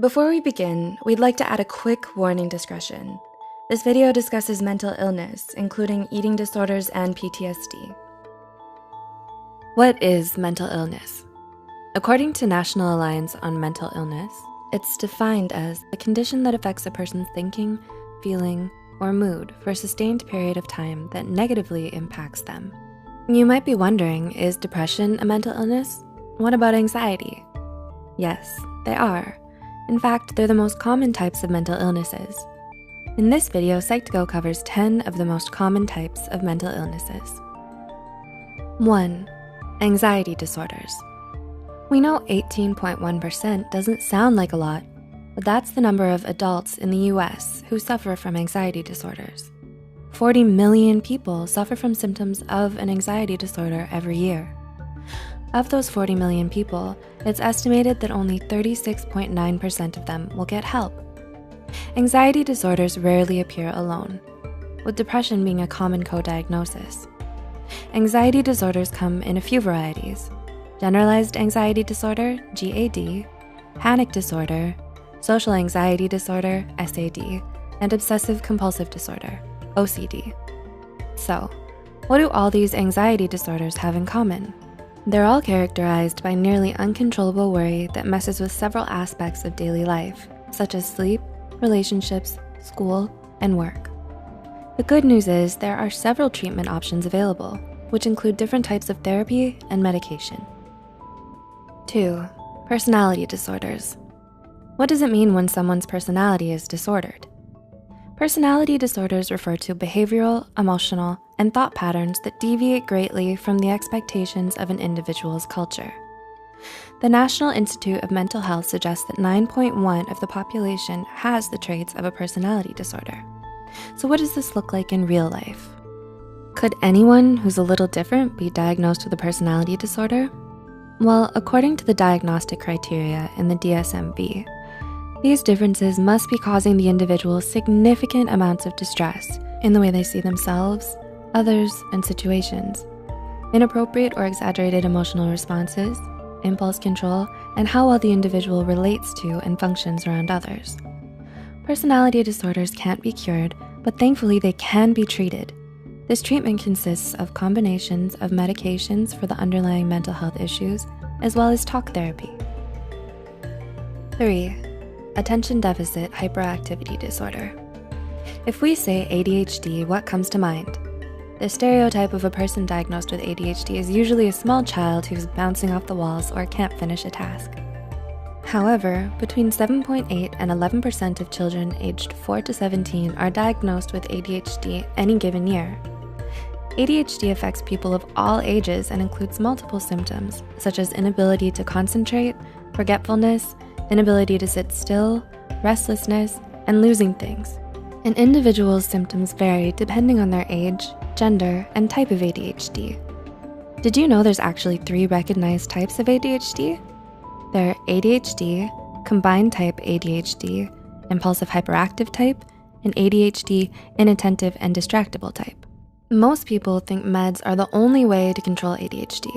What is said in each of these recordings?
Before we begin, we'd like to add a quick warning discretion. This video discusses mental illness, including eating disorders and PTSD. What is mental illness? According to National Alliance on Mental Illness, it's defined as a condition that affects a person's thinking, feeling, or mood for a sustained period of time that negatively impacts them. You might be wondering, is depression a mental illness? What about anxiety? Yes, they are. In fact, they're the most common types of mental illnesses. In this video, Psych2Go covers 10 of the most common types of mental illnesses. 1. Anxiety disorders. We know 18.1% doesn't sound like a lot, but that's the number of adults in the US who suffer from anxiety disorders. 40 million people suffer from symptoms of an anxiety disorder every year. Of those 40 million people, it's estimated that only 36.9% of them will get help. Anxiety disorders rarely appear alone, with depression being a common co-diagnosis. Anxiety disorders come in a few varieties: generalized anxiety disorder, GAD, panic disorder, social anxiety disorder, SAD, and obsessive compulsive disorder, OCD. So, what do all these anxiety disorders have in common? They're all characterized by nearly uncontrollable worry that messes with several aspects of daily life, such as sleep, relationships, school, and work. The good news is there are several treatment options available, which include different types of therapy and medication. 2. Personality disorders. What does it mean when someone's personality is disordered? Personality disorders refer to behavioral, emotional, and thought patterns that deviate greatly from the expectations of an individual's culture. The National Institute of Mental Health suggests that 9.1% of the population has the traits of a personality disorder. So what does this look like in real life? Could anyone who's a little different be diagnosed with a personality disorder? Well, according to the diagnostic criteria in the DSM-V, these differences must be causing the individual significant amounts of distress in the way they see themselves, others, and situations, inappropriate or exaggerated emotional responses, impulse control, and how well the individual relates to and functions around others. Personality disorders can't be cured, but thankfully they can be treated. This treatment consists of combinations of medications for the underlying mental health issues, as well as talk therapy. 3. Attention deficit hyperactivity disorder. If we say ADHD, what comes to mind? The stereotype of a person diagnosed with ADHD is usually a small child who's bouncing off the walls or can't finish a task. However, between 7.8% and 11% of children aged 4 to 17 are diagnosed with ADHD any given year. ADHD affects people of all ages and includes multiple symptoms, such as inability to concentrate, forgetfulness, inability to sit still, restlessness, and losing things. An individual's symptoms vary depending on their age, gender, and type of ADHD. Did you know there's actually 3 recognized types of ADHD? They're ADHD, combined type ADHD, impulsive hyperactive type, and ADHD inattentive and distractible type. Most people think meds are the only way to control ADHD,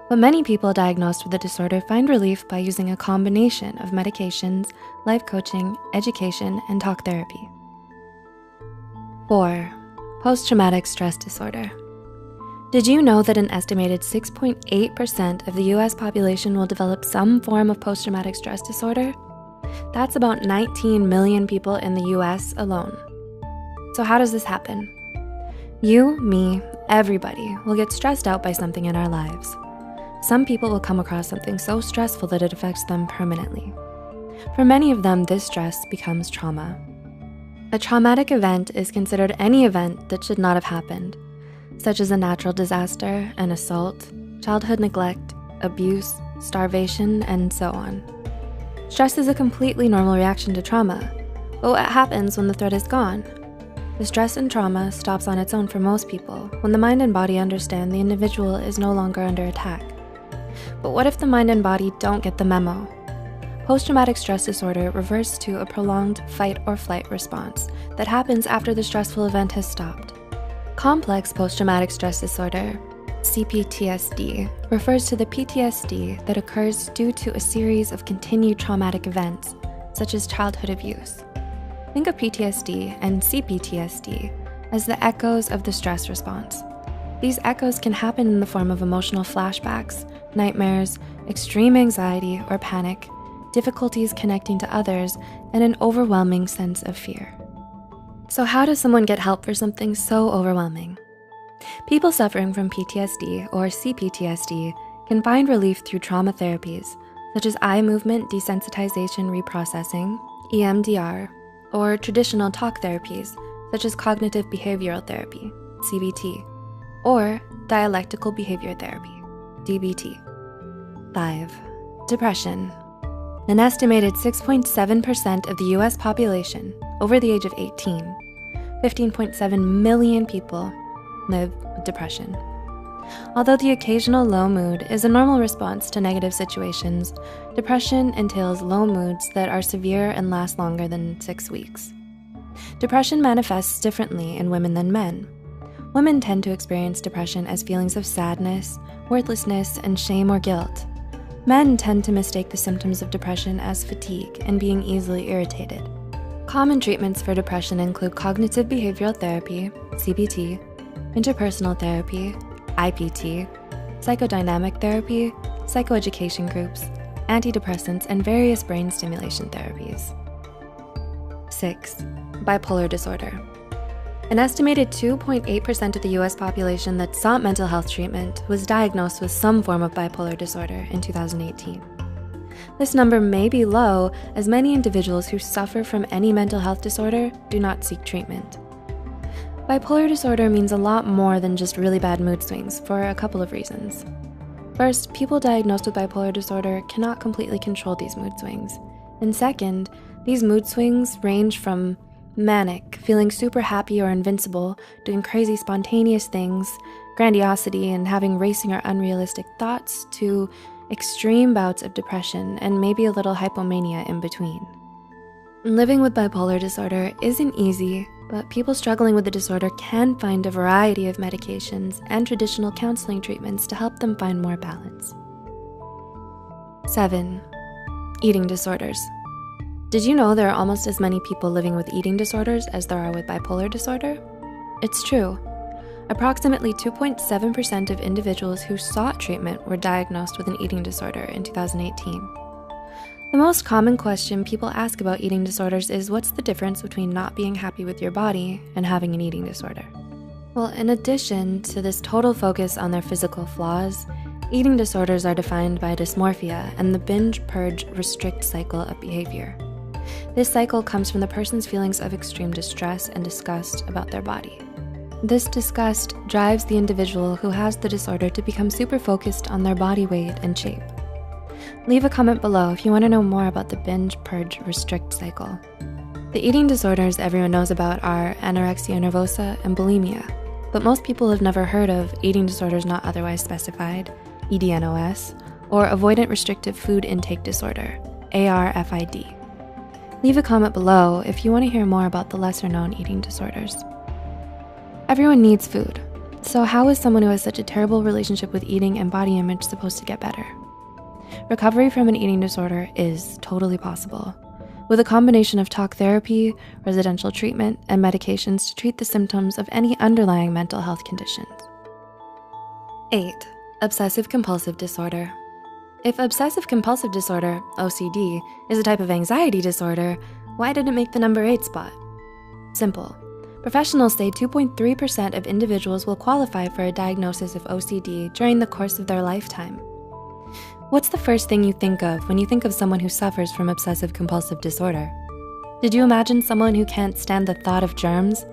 but many people diagnosed with the disorder find relief by using a combination of medications, life coaching, education, and talk therapy. 4. Post-traumatic stress disorder. Did you know that an estimated 6.8% of the US population will develop some form of post-traumatic stress disorder? That's about 19 million people in the US alone. So how does this happen? You, me, everybody will get stressed out by something in our lives. Some people will come across something so stressful that it affects them permanently. For many of them, this stress becomes trauma. A traumatic event is considered any event that should not have happened, such as a natural disaster, an assault, childhood neglect, abuse, starvation, and so on. Stress is a completely normal reaction to trauma, but what happens when the threat is gone? The stress and trauma stops on its own for most people when the mind and body understand the individual is no longer under attack. But what if the mind and body don't get the memo? Post-traumatic stress disorder refers to a prolonged fight or flight response that happens after the stressful event has stopped. Complex post-traumatic stress disorder, CPTSD, refers to the PTSD that occurs due to a series of continued traumatic events, such as childhood abuse. Think of PTSD and CPTSD as the echoes of the stress response. These echoes can happen in the form of emotional flashbacks, nightmares, extreme anxiety or panic, difficulties connecting to others, and an overwhelming sense of fear. So how does someone get help for something so overwhelming? People suffering from PTSD or CPTSD can find relief through trauma therapies, such as eye movement desensitization reprocessing, EMDR, or traditional talk therapies, such as cognitive behavioral therapy, CBT, or dialectical behavior therapy, DBT. 5. Depression. An estimated 6.7% of the US population over the age of 18, 15.7 million people live with depression. Although the occasional low mood is a normal response to negative situations, depression entails low moods that are severe and last longer than 6 weeks. Depression manifests differently in women than men. Women tend to experience depression as feelings of sadness, worthlessness, and shame or guilt. Men tend to mistake the symptoms of depression as fatigue and being easily irritated. Common treatments for depression include cognitive behavioral therapy, CBT, interpersonal therapy, IPT, psychodynamic therapy, psychoeducation groups, antidepressants, and various brain stimulation therapies. 6. Bipolar disorder. An estimated 2.8% of the US population that sought mental health treatment was diagnosed with some form of bipolar disorder in 2018. This number may be low, as many individuals who suffer from any mental health disorder do not seek treatment. Bipolar disorder means a lot more than just really bad mood swings for a couple of reasons. First, people diagnosed with bipolar disorder cannot completely control these mood swings. And second, these mood swings range from manic, feeling super happy or invincible, doing crazy spontaneous things, grandiosity, and having racing or unrealistic thoughts, to extreme bouts of depression and maybe a little hypomania in between. Living with bipolar disorder isn't easy, but people struggling with the disorder can find a variety of medications and traditional counseling treatments to help them find more balance. 7. Eating disorders. Did you know there are almost as many people living with eating disorders as there are with bipolar disorder? It's true. Approximately 2.7% of individuals who sought treatment were diagnosed with an eating disorder in 2018. The most common question people ask about eating disorders is, what's the difference between not being happy with your body and having an eating disorder? Well, in addition to this total focus on their physical flaws, eating disorders are defined by dysmorphia and the binge, purge, restrict cycle of behavior. This cycle comes from the person's feelings of extreme distress and disgust about their body. This disgust drives the individual who has the disorder to become super focused on their body weight and shape. Leave a comment below if you want to know more about the binge, purge, restrict cycle. The eating disorders everyone knows about are anorexia nervosa and bulimia, but most people have never heard of eating disorders not otherwise specified, EDNOS, or avoidant restrictive food intake disorder, ARFID. Leave a comment below if you want to hear more about the lesser-known eating disorders. Everyone needs food, so how is someone who has such a terrible relationship with eating and body image supposed to get better? Recovery from an eating disorder is totally possible, with a combination of talk therapy, residential treatment, and medications to treat the symptoms of any underlying mental health conditions. 8. Obsessive-compulsive disorder. If obsessive-compulsive disorder, OCD, is a type of anxiety disorder, why did it make the number 8 spot? Simple. Professionals say 2.3% of individuals will qualify for a diagnosis of OCD during the course of their lifetime. What's the first thing you think of when you think of someone who suffers from obsessive-compulsive disorder? Did you imagine someone who can't stand the thought of germs?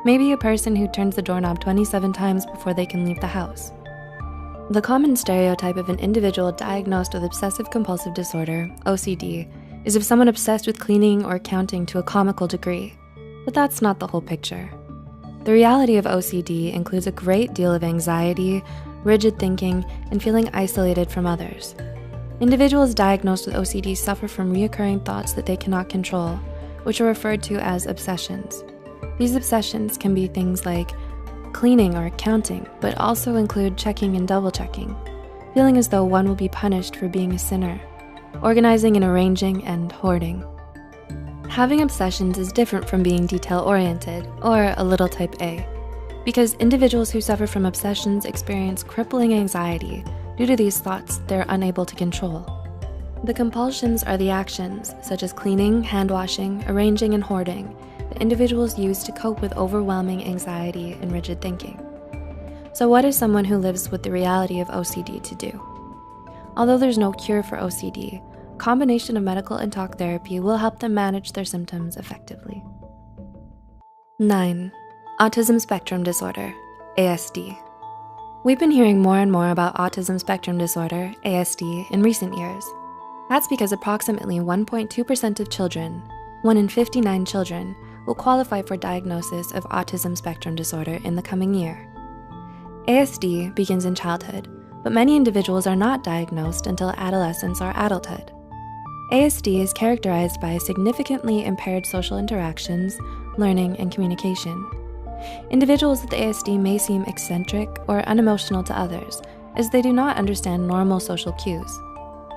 Maybe a person who turns the doorknob 27 times before they can leave the house. The common stereotype of an individual diagnosed with obsessive-compulsive disorder, OCD, is of someone obsessed with cleaning or counting to a comical degree. But that's not the whole picture. The reality of OCD includes a great deal of anxiety, rigid thinking, and feeling isolated from others. Individuals diagnosed with OCD suffer from reoccurring thoughts that they cannot control, which are referred to as obsessions. These obsessions can be things like cleaning or counting, but also include checking and double-checking, feeling as though one will be punished for being a sinner, organizing and arranging, and hoarding. Having obsessions is different from being detail-oriented, or a little type A, because individuals who suffer from obsessions experience crippling anxiety due to these thoughts they're unable to control. The compulsions are the actions, such as cleaning, hand washing, arranging, and hoarding, that individuals use to cope with overwhelming anxiety and rigid thinking. So what is someone who lives with the reality of OCD to do? Although there's no cure for OCD, a combination of medical and talk therapy will help them manage their symptoms effectively. 9. Autism spectrum disorder, ASD. We've been hearing more and more about autism spectrum disorder, ASD, in recent years. That's because approximately 1.2% of children, 1 in 59 children, will qualify for diagnosis of autism spectrum disorder in the coming year. ASD begins in childhood, but many individuals are not diagnosed until adolescence or adulthood. ASD is characterized by significantly impaired social interactions, learning, and communication. Individuals with ASD may seem eccentric or unemotional to others, as they do not understand normal social cues.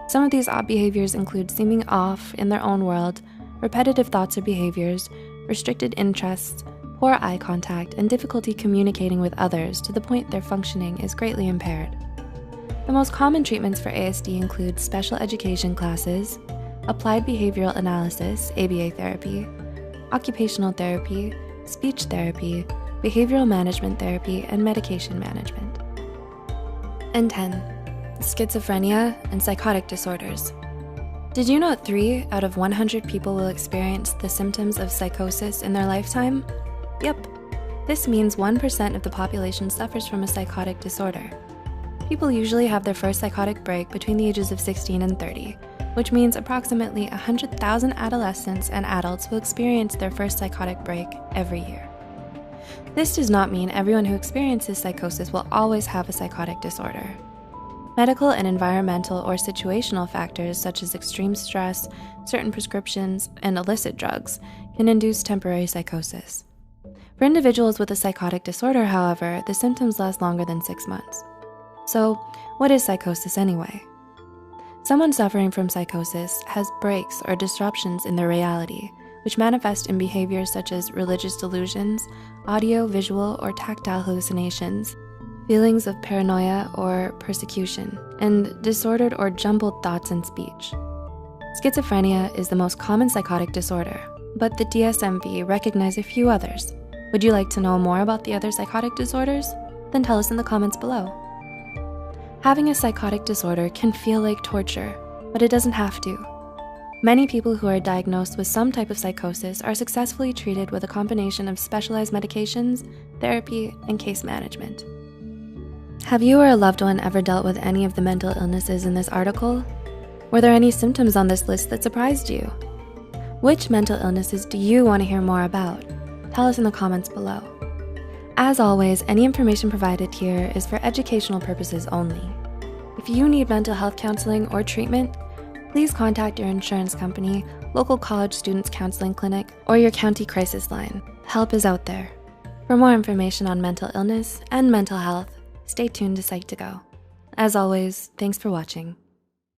Some of these odd behaviors include seeming off in their own world, repetitive thoughts or behaviors, restricted interests, poor eye contact, and difficulty communicating with others to the point their functioning is greatly impaired. The most common treatments for ASD include special education classes, applied behavioral analysis, ABA therapy, occupational therapy, speech therapy, behavioral management therapy, and medication management. And 10, schizophrenia and psychotic disorders. Did you know 3 out of 100 people will experience the symptoms of psychosis in their lifetime? Yep, this means 1% of the population suffers from a psychotic disorder. People usually have their first psychotic break between the ages of 16 and 30, which means approximately 100,000 adolescents and adults will experience their first psychotic break every year. This does not mean everyone who experiences psychosis will always have a psychotic disorder. Medical and environmental or situational factors such as extreme stress, certain prescriptions, and illicit drugs can induce temporary psychosis. For individuals with a psychotic disorder, however, the symptoms last longer than 6 months. So, what is psychosis anyway? Someone suffering from psychosis has breaks or disruptions in their reality, which manifest in behaviors such as religious delusions, audio, visual, or tactile hallucinations, feelings of paranoia or persecution, and disordered or jumbled thoughts and speech. Schizophrenia is the most common psychotic disorder, but the DSM-V recognizes a few others. Would you like to know more about the other psychotic disorders? Then tell us in the comments below. Having a psychotic disorder can feel like torture, but it doesn't have to. Many people who are diagnosed with some type of psychosis are successfully treated with a combination of specialized medications, therapy, and case management. Have you or a loved one ever dealt with any of the mental illnesses in this article? Were there any symptoms on this list that surprised you? Which mental illnesses do you want to hear more about? Tell us in the comments below. As always, any information provided here is for educational purposes only. If you need mental health counseling or treatment, please contact your insurance company, local college students counseling clinic, or your county crisis line. Help is out there. For more information on mental illness and mental health, stay tuned to Psych2Go. As always, thanks for watching.